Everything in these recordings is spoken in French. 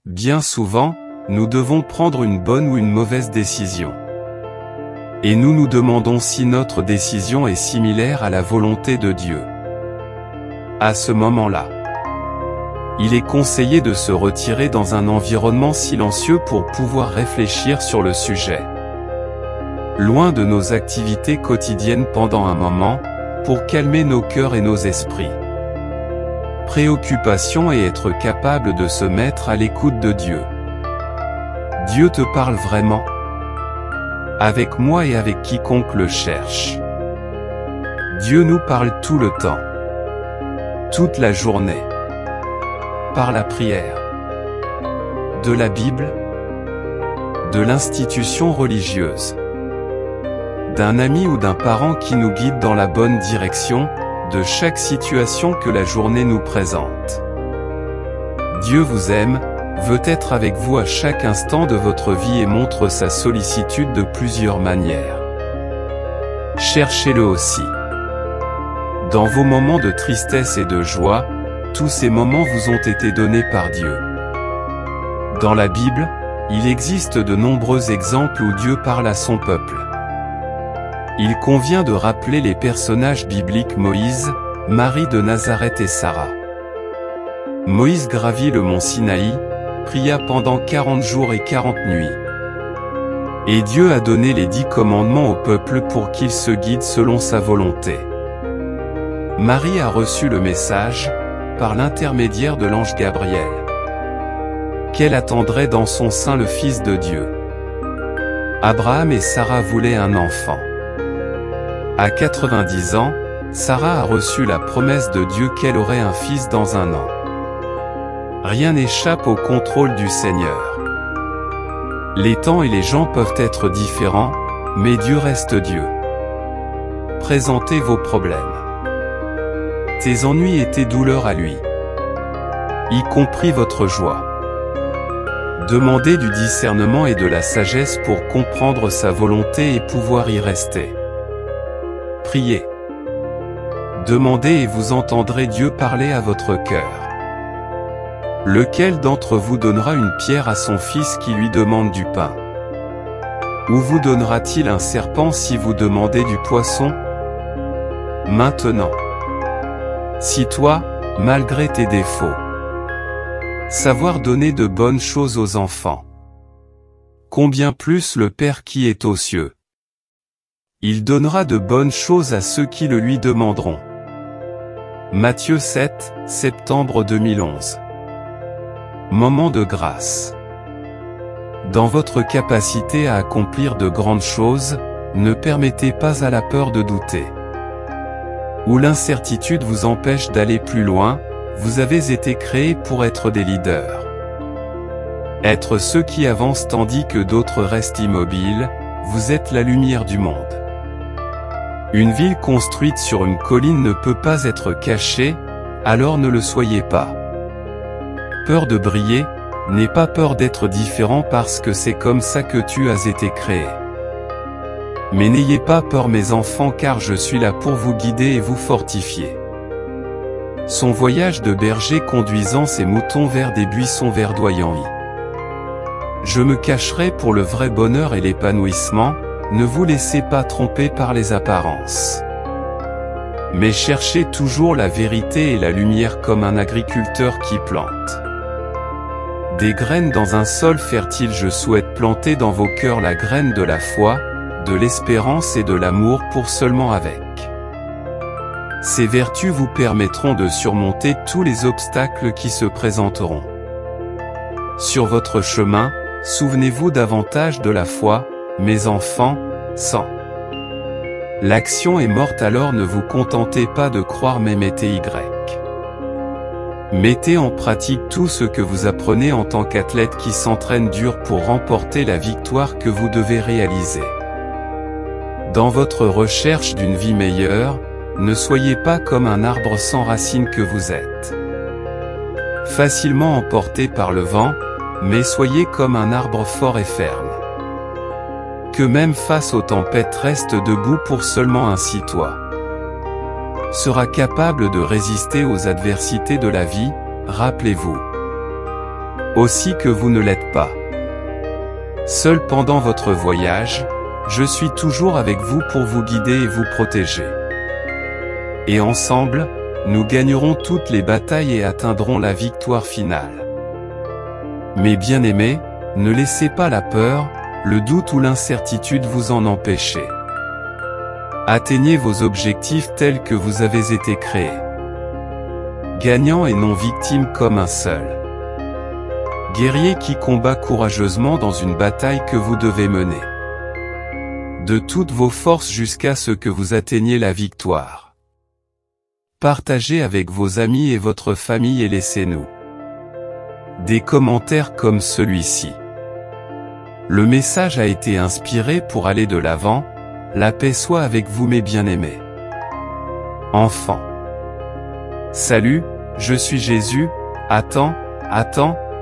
Bien souvent, nous devons prendre une bonne ou une mauvaise décision. Et nous nous demandons si notre décision est similaire à la volonté de Dieu. À ce moment-là, il est conseillé de se retirer dans un environnement silencieux pour pouvoir réfléchir sur le sujet. Loin de nos activités quotidiennes pendant un moment, pour calmer nos cœurs et nos esprits. Préoccupation et être capable de se mettre à l'écoute de Dieu. Dieu te parle vraiment. Avec moi et avec quiconque le cherche. Dieu nous parle tout le temps. Toute la journée. Par la prière. De la Bible. De l'institution religieuse. D'un ami ou d'un parent qui nous guide dans la bonne direction, de chaque situation que la journée nous présente. Dieu vous aime, veut être avec vous à chaque instant de votre vie et montre sa sollicitude de plusieurs manières. Cherchez-le aussi. Dans vos moments de tristesse et de joie, tous ces moments vous ont été donnés par Dieu. Dans la Bible, il existe de nombreux exemples où Dieu parle à son peuple. Il convient de rappeler les personnages bibliques Moïse, Marie de Nazareth et Sarah. Moïse gravit le mont Sinaï, pria pendant 40 jours et 40 nuits. Et Dieu a donné les 10 commandements au peuple pour qu'il se guide selon sa volonté. Marie a reçu le message, par l'intermédiaire de l'ange Gabriel, qu'elle attendrait dans son sein le Fils de Dieu. Abraham et Sarah voulaient un enfant. À 90 ans, Sarah a reçu la promesse de Dieu qu'elle aurait un fils dans 1 an. Rien n'échappe au contrôle du Seigneur. Les temps et les gens peuvent être différents, mais Dieu reste Dieu. Présentez vos problèmes. Tes ennuis et tes douleurs à lui. Y compris votre joie. Demandez du discernement et de la sagesse pour comprendre sa volonté et pouvoir y rester. Priez. Demandez et vous entendrez Dieu parler à votre cœur. Lequel d'entre vous donnera une pierre à son fils qui lui demande du pain? Ou vous donnera-t-il un serpent si vous demandez du poisson? Maintenant, si toi, malgré tes défauts, savoir donner de bonnes choses aux enfants, combien plus le Père qui est aux cieux, il donnera de bonnes choses à ceux qui le lui demanderont. Matthieu 7, septembre 2011. Moment de grâce. Dans votre capacité à accomplir de grandes choses, ne permettez pas à la peur de douter. Où l'incertitude vous empêche d'aller plus loin, vous avez été créés pour être des leaders. Être ceux qui avancent tandis que d'autres restent immobiles, vous êtes la lumière du monde. Une ville construite sur une colline ne peut pas être cachée, alors ne le soyez pas. Peur de briller, n'aie pas peur d'être différent parce que c'est comme ça que tu as été créé. Mais n'ayez pas peur mes enfants car je suis là pour vous guider et vous fortifier. Son voyage de berger conduisant ses moutons vers des buissons verdoyants. Je me cacherai pour le vrai bonheur et l'épanouissement, ne vous laissez pas tromper par les apparences. Mais cherchez toujours la vérité et la lumière comme un agriculteur qui plante des graines dans un sol fertile. Je souhaite planter dans vos cœurs la graine de la foi, de l'espérance et de l'amour pour seulement avec. Ces vertus vous permettront de surmonter tous les obstacles qui se présenteront. Sur votre chemin, souvenez-vous davantage de la foi, mes enfants, sans. L'action est morte alors ne vous contentez pas de croire mais mettez Y. Mettez en pratique tout ce que vous apprenez en tant qu'athlète qui s'entraîne dur pour remporter la victoire que vous devez réaliser. Dans votre recherche d'une vie meilleure, ne soyez pas comme un arbre sans racines que vous êtes. Facilement emporté par le vent, mais soyez comme un arbre fort et ferme. Que même face aux tempêtes reste debout pour seulement ainsi toi sera capable de résister aux adversités de la vie, rappelez-vous. aussi que vous ne l'êtes pas. Seul pendant votre voyage, je suis toujours avec vous pour vous guider et vous protéger. Et ensemble, nous gagnerons toutes les batailles et atteindrons la victoire finale. Mes bien-aimés, ne laissez pas la peur, le doute ou l'incertitude vous en empêcher. Atteignez vos objectifs tels que vous avez été créés. Gagnant et non victime comme un seul. Guerrier qui combat courageusement dans une bataille que vous devez mener. De toutes vos forces jusqu'à ce que vous atteigniez la victoire. Partagez avec vos amis et votre famille et laissez-nous des commentaires comme celui-ci. Le message a été inspiré pour aller de l'avant. La paix soit avec vous mes bien-aimés. Enfants. Salut, je suis Jésus. Attends,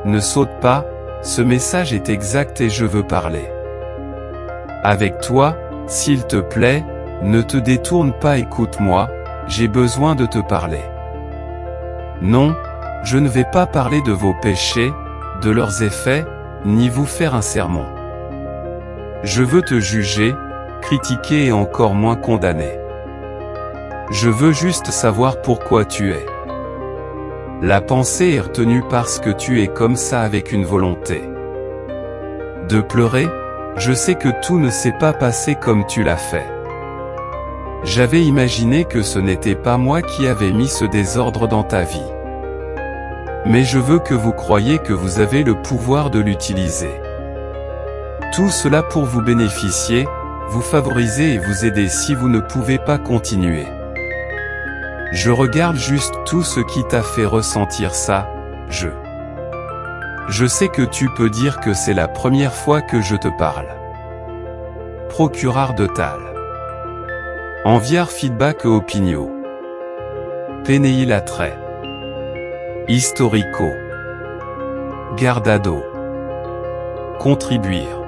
ne saute pas, ce message est exact et je veux parler avec toi, s'il te plaît, ne te détourne pas, écoute-moi, j'ai besoin de te parler. Non, je ne vais pas parler de vos péchés, de leurs effets, ni vous faire un sermon. Je veux te juger, critiquer et encore moins condamner. Je veux juste savoir pourquoi tu es. La pensée est retenue parce que tu es comme ça avec une volonté de pleurer. Je sais que tout ne s'est pas passé comme tu l'as fait. J'avais imaginé que ce n'était pas moi qui avais mis ce désordre dans ta vie. Mais je veux que vous croyiez que vous avez le pouvoir de l'utiliser. Tout cela pour vous bénéficier, vous favoriser et vous aider si vous ne pouvez pas continuer. Je regarde juste tout ce qui t'a fait ressentir ça, Je sais que tu peux dire que c'est la première fois que je te parle. Procurar de tal. Enviar feedback e opinio. Penei l'atrait. Historico. Gardado. Contribuire.